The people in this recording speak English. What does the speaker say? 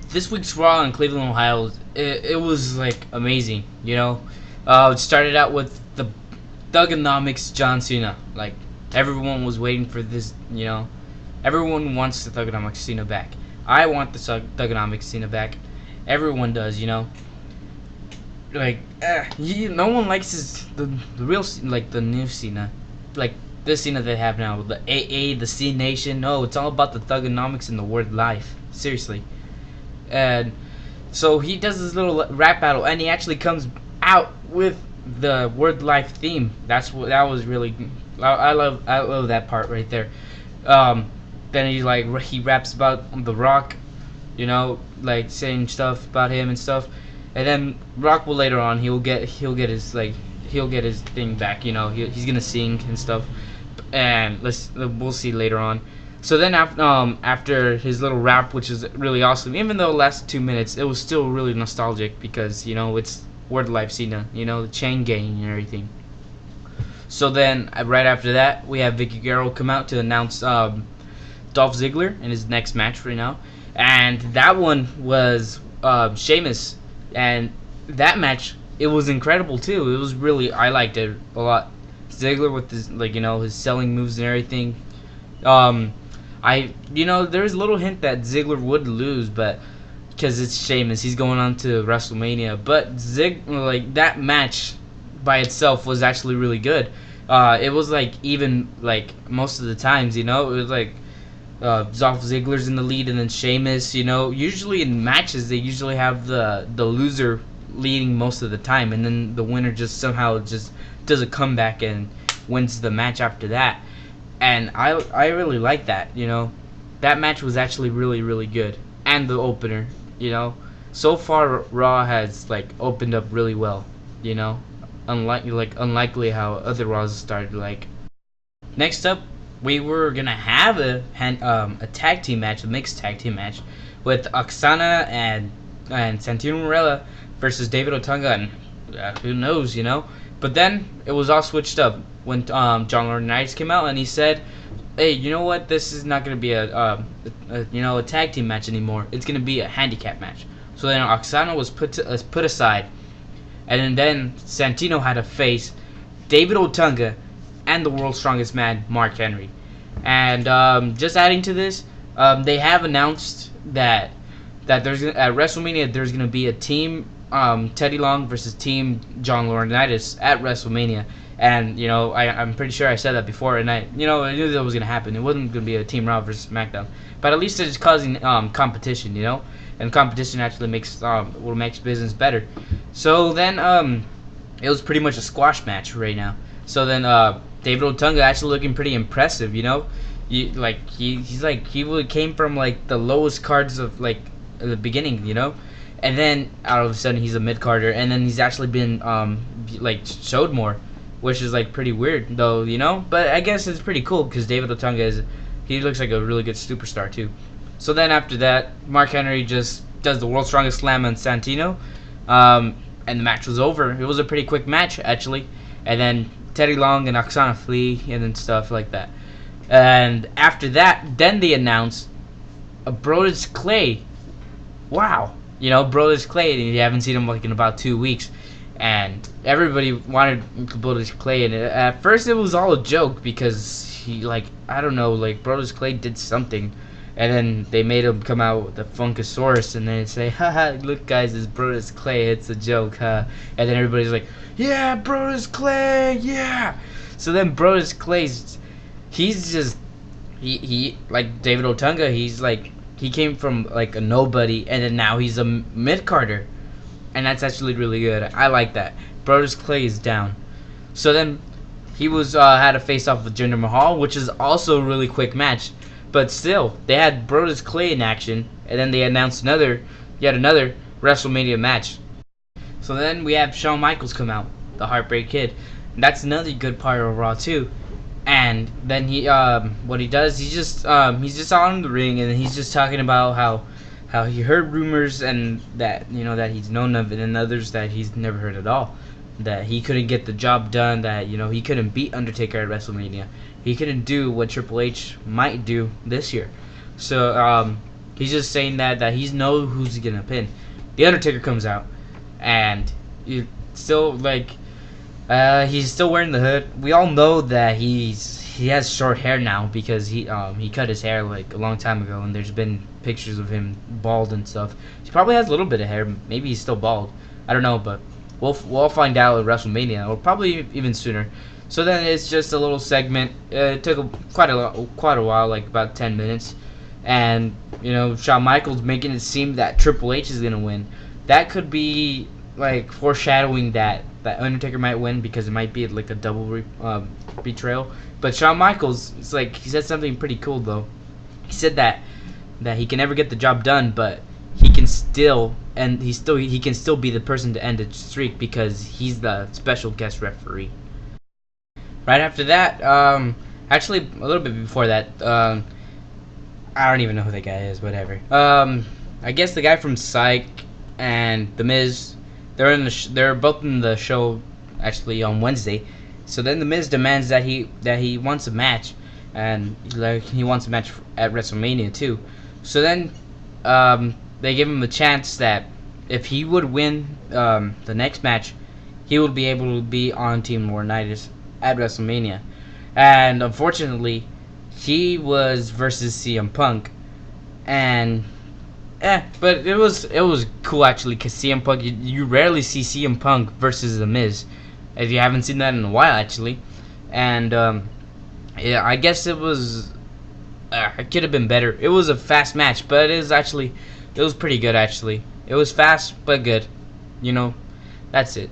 this week's Raw in Cleveland, Ohio, it was like amazing. It started out with the thuganomics John Cena. Like everyone was waiting for this. Everyone wants the thuganomics Cena back. I want the thuganomics Cena back. Everyone does. No one likes the real, like the new Cena, like this Cena they have now, the AA, the C Nation. No, it's all about the thuganomics and the word life. Seriously. And so he does this little rap battle, and he actually comes out with the word life theme. That was really. I love that part right there. Then he raps about The Rock, like saying stuff about him and stuff. And then Rock will later on he'll get his thing back. He's gonna sing and stuff. And we'll see later on. So then after his little rap, which is really awesome, even though it lasted 2 minutes, it was still really nostalgic because it's Word Life Cena, the chain gang and everything. So then right after that, we have Vicky Guerrero come out to announce Dolph Ziggler in his next match right now, and that one was Sheamus, and that match, it was incredible too. It was really, I liked it a lot. Ziggler with his his selling moves and everything. There's a little hint that Ziggler would lose, but because it's Sheamus, he's going on to WrestleMania. But that match by itself was actually really good. It was even most of the times, it was Dolph Ziggler's in the lead, and then Sheamus. Usually in matches they usually have the loser leading most of the time, and then the winner just somehow just does a comeback and wins the match after that. And I really like that. That match was actually really, really good. And the opener, so far Raw has opened up really well. Unlikely how other Raws started. Next up, we were gonna have a tag team match, a mixed tag team match, with Oksana and Santino Marella versus David Otunga, and who knows, But then it was all switched up when John Laurinaitis came out and he said, "Hey, you know what? This is not gonna be a tag team match anymore. It's gonna be a handicap match." So then Oksana was put aside, and then Santino had to face David Otunga and the world's strongest man, Mark Henry. And just adding to this, they have announced that there's at WrestleMania there's gonna be a team Teddy Long versus Team John Laurinaitis at WrestleMania. And I'm pretty sure I said that before, and I knew that was gonna happen. It wasn't gonna be a Team Raw versus SmackDown, but at least it's causing competition, and competition actually makes business better. So then it was pretty much a squash match right now. So then David Otunga actually looking pretty impressive, he came from the lowest cards of the beginning, and then all of a sudden he's a mid carder, and then he's actually been showed more, which is pretty weird though, but I guess it's pretty cool because David Otunga he looks like a really good superstar too. So then after that, Mark Henry just does the world's strongest slam on Santino, and the match was over. It was a pretty quick match actually, and then Teddy Long and Oksana flee and then stuff like that. And after that, then they announced a Brodus Clay. Wow. Brodus Clay, and you haven't seen him in about 2 weeks. And everybody wanted Brodus Clay, and at first it was all a joke because he, I don't know, Brodus Clay did something. And then they made him come out with the Funkasaurus, and then say, "Haha, look guys, it's Brodus Clay, it's a joke, huh?" And then everybody's like, "Yeah, Brodus Clay, yeah!" So then Brodus Clay's, he's just, he like David Otunga, he came from a nobody, and then now he's a mid-carder. And that's actually really good. I like that. Brodus Clay is down. So then he was had a face-off with Jinder Mahal, which is also a really quick match. But still, they had Brodus Clay in action, and then they announced yet another WrestleMania match. So then we have Shawn Michaels come out, the Heartbreak Kid. And that's another good part of Raw too. And then he, what he does, he's just out in the ring, and he's just talking about how he heard rumors and that that he's known of, and then others that he's never heard at all. That he couldn't get the job done, that he couldn't beat Undertaker at WrestleMania. He couldn't do what Triple H might do this year. So He's just saying that he's know who's gonna pin. The Undertaker comes out, and you still like he's still wearing the hood. We all know that he has short hair now because he cut his hair like a long time ago, and there's been pictures of him bald and stuff. He probably has a little bit of hair. Maybe he's still bald. I don't know, but we'll find out at WrestleMania, or probably even sooner. So then it's just a little segment. It took quite a while, like about 10 minutes, and Shawn Michaels making it seem that Triple H is gonna win. That could be like foreshadowing that Undertaker might win because it might be like a double betrayal. But Shawn Michaels, it's like he said something pretty cool though. He said that he can never get the job done, but he can still he can still be the person to end the streak because he's the special guest referee. Right after that, actually a little bit before that, I don't even know who that guy is. Whatever. I guess the guy from Psych and The Miz, they're both in the show actually on Wednesday. So then The Miz demands that he wants a match, and like he wants a match at WrestleMania too. So then they give him a chance that if he would win the next match, he would be able to be on Team Laurinaitis at WrestleMania. And unfortunately, he was versus CM Punk, and but it was cool actually because CM Punk, you rarely see CM Punk versus The Miz, if you haven't seen that in a while actually, and yeah, I guess it could have been better. It was a fast match, but it was pretty good actually. It was fast but good, that's it.